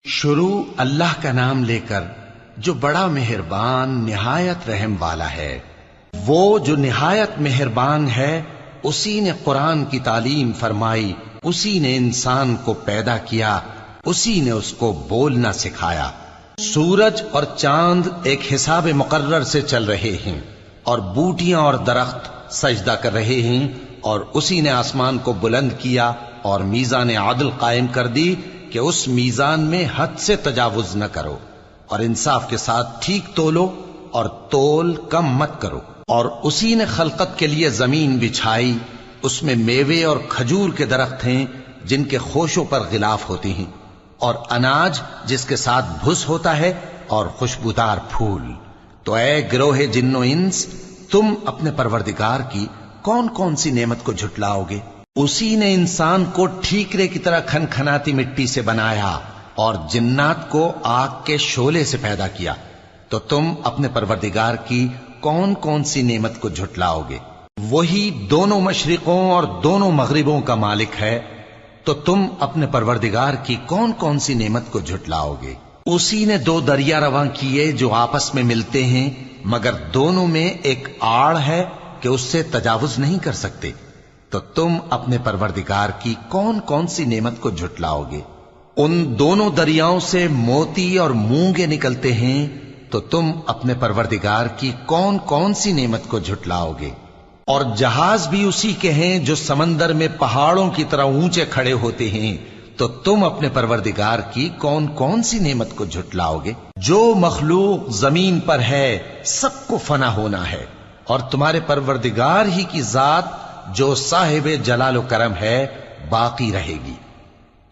شروع اللہ کا نام لے کر جو بڑا مہربان نہایت رحم والا ہے۔ وہ جو نہایت مہربان ہے اسی نے قرآن کی تعلیم فرمائی، اسی نے انسان کو پیدا کیا، اسی نے اس کو بولنا سکھایا۔ سورج اور چاند ایک حساب مقرر سے چل رہے ہیں اور بوٹیاں اور درخت سجدہ کر رہے ہیں، اور اسی نے آسمان کو بلند کیا اور میزان عدل قائم کر دی کہ اس میزان میں حد سے تجاوز نہ کرو، اور انصاف کے ساتھ ٹھیک تولو اور تول کم مت کرو۔ اور اسی نے خلقت کے لیے زمین بچھائی، اس میں میوے اور کھجور کے درخت ہیں جن کے خوشوں پر غلاف ہوتی ہیں، اور اناج جس کے ساتھ بھس ہوتا ہے، اور خوشبودار پھول۔ تو اے گروہ جن و انس، تم اپنے پروردگار کی کون کون سی نعمت کو جھٹلاؤ گے؟ اسی نے انسان کو ٹھیکرے کی طرح کھنکھناتی مٹی سے بنایا اور جنات کو آگ کے شعلے سے پیدا کیا، تو تم اپنے پروردگار کی کون کون سی نعمت کو جھٹلاؤ گے؟ وہی دونوں مشرقوں اور دونوں مغربوں کا مالک ہے، تو تم اپنے پروردگار کی کون کون سی نعمت کو جھٹلاؤ گے؟ اسی نے دو دریا رواں کیے جو آپس میں ملتے ہیں، مگر دونوں میں ایک آڑ ہے کہ اس سے تجاوز نہیں کر سکتے، تو تم اپنے پروردگار کی کون کون سی نعمت کو جھٹلاؤ گے؟ ان دونوں دریاؤں سے موتی اور مونگے نکلتے ہیں، تو تم اپنے پروردگار کی کون کون سی نعمت کو جھٹلاؤ گے؟ اور جہاز بھی اسی کے ہیں جو سمندر میں پہاڑوں کی طرح اونچے کھڑے ہوتے ہیں، تو تم اپنے پروردگار کی کون کون سی نعمت کو جھٹلاؤ گے؟ جو مخلوق زمین پر ہے سب کو فنا ہونا ہے، اور تمہارے پروردگار ہی کی ذات جو صاحب جلال و کرم ہے باقی رہے گی۔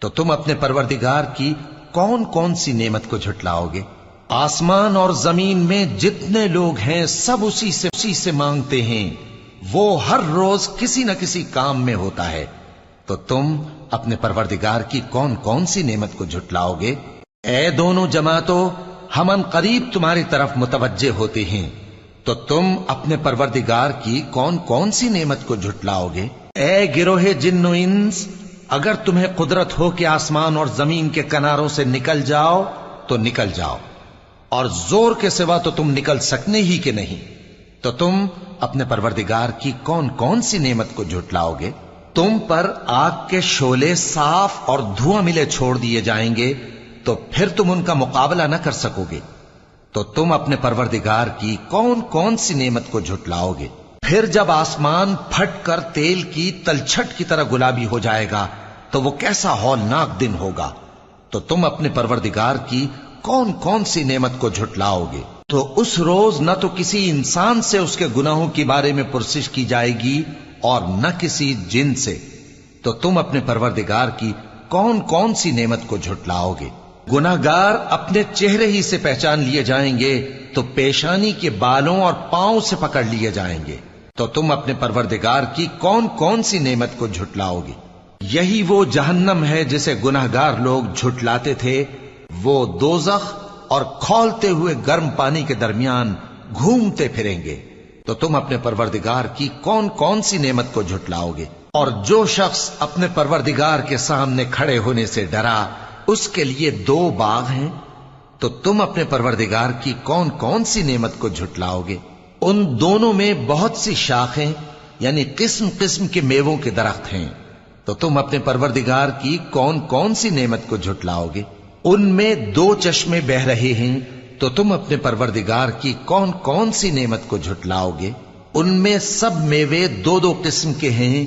تو تم اپنے پروردگار کی کون کون سی نعمت کو جھٹلاؤ گے؟ آسمان اور زمین میں جتنے لوگ ہیں سب اسی سے مانگتے ہیں، وہ ہر روز کسی نہ کسی کام میں ہوتا ہے، تو تم اپنے پروردگار کی کون کون سی نعمت کو جھٹلاؤ گے؟ اے دونوں جماعتوں، ہم ان قریب تمہاری طرف متوجہ ہوتے ہیں، تو تم اپنے پروردگار کی کون کون سی نعمت کو جھٹلاؤ گے؟ اے گروہ جن و انس، اگر تمہیں قدرت ہو کہ آسمان اور زمین کے کناروں سے نکل جاؤ تو نکل جاؤ، اور زور کے سوا تو تم نکل سکنے ہی کہ نہیں، تو تم اپنے پروردگار کی کون کون سی نعمت کو جھٹلاؤ گے؟ تم پر آگ کے شعلے صاف اور دھواں ملے چھوڑ دیے جائیں گے، تو پھر تم ان کا مقابلہ نہ کر سکو گے، تو تم اپنے پروردگار کی کون کون سی نعمت کو جھٹلاؤ گے؟ پھر جب آسمان پھٹ کر تیل کی تلچھٹ کی طرح گلابی ہو جائے گا تو وہ کیسا ہولناک دن ہوگا، تو تم اپنے پروردگار کی کون کون سی نعمت کو جھٹلاؤ گے؟ تو اس روز نہ تو کسی انسان سے اس کے گناہوں کے بارے میں پرسش کی جائے گی اور نہ کسی جن سے، تو تم اپنے پروردگار کی کون کون سی نعمت کو جھٹلاؤ گے؟ گناہگار اپنے چہرے ہی سے پہچان لیے جائیں گے تو پیشانی کے بالوں اور پاؤں سے پکڑ لیے جائیں گے، تو تم اپنے پروردگار کی کون کون سی نعمت کو جھٹلاؤ گے؟ یہی وہ جہنم ہے جسے گناہگار لوگ جھٹلاتے تھے، وہ دوزخ اور کھولتے ہوئے گرم پانی کے درمیان گھومتے پھریں گے، تو تم اپنے پروردگار کی کون کون سی نعمت کو جھٹلاؤ گے؟ اور جو شخص اپنے پروردگار کے سامنے کھڑے ہونے سے ڈرا، اس کے لیے دو باغ ہیں، تو تم اپنے پروردگار کی کون کون سی نعمت کو جھٹلاؤ گے؟ ان دونوں میں بہت سی شاخیں یعنی قسم قسم کے میووں کے درخت ہیں، تو تم اپنے پروردگار کی کون کون سی نعمت کو جھٹلاؤ گے؟ ان میں دو چشمے بہ رہے ہیں، تو تم اپنے پروردگار کی کون کون سی نعمت کو جھٹلاؤ گے؟ ان میں سب میوے دو دو قسم کے ہیں،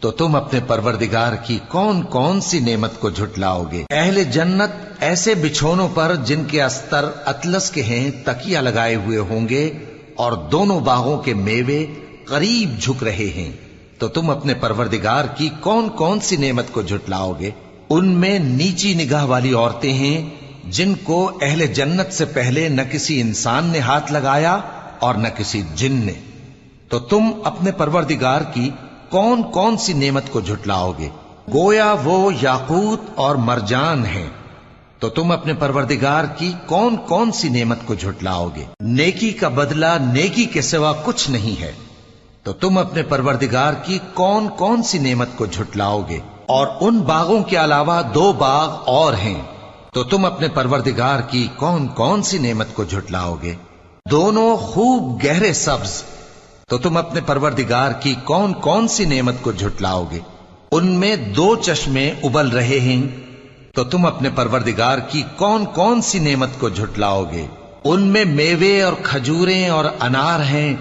تو تم اپنے پروردگار کی کون کون سی نعمت کو جھٹلاؤ گے؟ اہل جنت ایسے بچھونوں پر جن کے استر اطلس کے ہیں تکیہ لگائے ہوئے ہوں گے، اور دونوں باغوں کے میوے قریب جھک رہے ہیں، تو تم اپنے پروردگار کی کون کون سی نعمت کو جھٹلاؤ گے؟ ان میں نیچی نگاہ والی عورتیں ہیں جن کو اہل جنت سے پہلے نہ کسی انسان نے ہاتھ لگایا اور نہ کسی جن نے، تو تم اپنے پروردگار کی کون کون سی نعمت کو جھٹلاؤ گے؟ گویا وہ یاقوت اور مرجان ہیں، تو تم اپنے پروردگار کی کون کون سی نعمت کو جھٹلاؤ گے؟ نیکی کا بدلہ نیکی کے سوا کچھ نہیں ہے، تو تم اپنے پروردگار کی کون کون سی نعمت کو جھٹلاؤ گے؟ اور ان باغوں کے علاوہ دو باغ اور ہیں، تو تو تم اپنے پروردگار کی کون کون سی نعمت کو جھٹلاؤ گے؟ دونوں خوب گہرے سبز، تو تم اپنے پروردگار کی کون کون سی نعمت کو جھٹلاؤ گے؟ ان میں 2 چشمے ابل رہے ہیں، تو تم اپنے پروردگار کی کون کون سی نعمت کو جھٹلاؤ گے؟ ان میں میوے اور کھجوریں اور انار ہیں،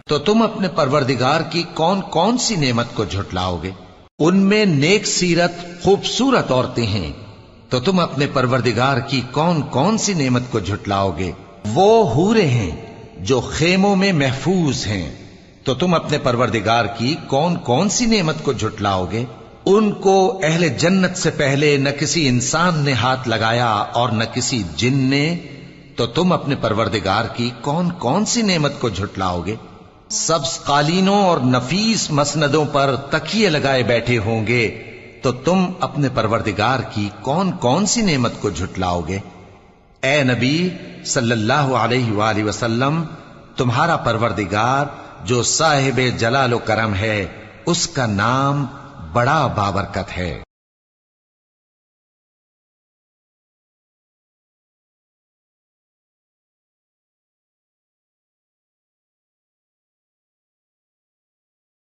تو تم اپنے پروردگار کی کون کون سی نعمت کو جھٹلاؤ گے؟ ان میں نیک سیرت خوبصورت عورتیں ہیں، تو تم اپنے پروردگار کی کون کون سی نعمت کو جھٹلاؤ گے؟ وہ حوریں ہیں جو خیموں میں محفوظ ہیں، تو تم اپنے پروردگار کی کون کون سی نعمت کو جھٹلاؤ گے؟ ان کو اہل جنت سے پہلے نہ کسی انسان نے ہاتھ لگایا اور نہ کسی جن نے، تو تم اپنے پروردگار کی کون کون سی نعمت کو جھٹلاؤ گے؟ سبز قالینوں اور نفیس مسندوں پر تکیے لگائے بیٹھے ہوں گے، تو تم اپنے پروردگار کی کون کون سی نعمت کو جھٹلاؤ گے؟ اے نبی صلی اللہ علیہ وآلہ وسلم، تمہارا پروردگار جو صاحب جلال و کرم ہے، اس کا نام بڑا بابرکت ہے۔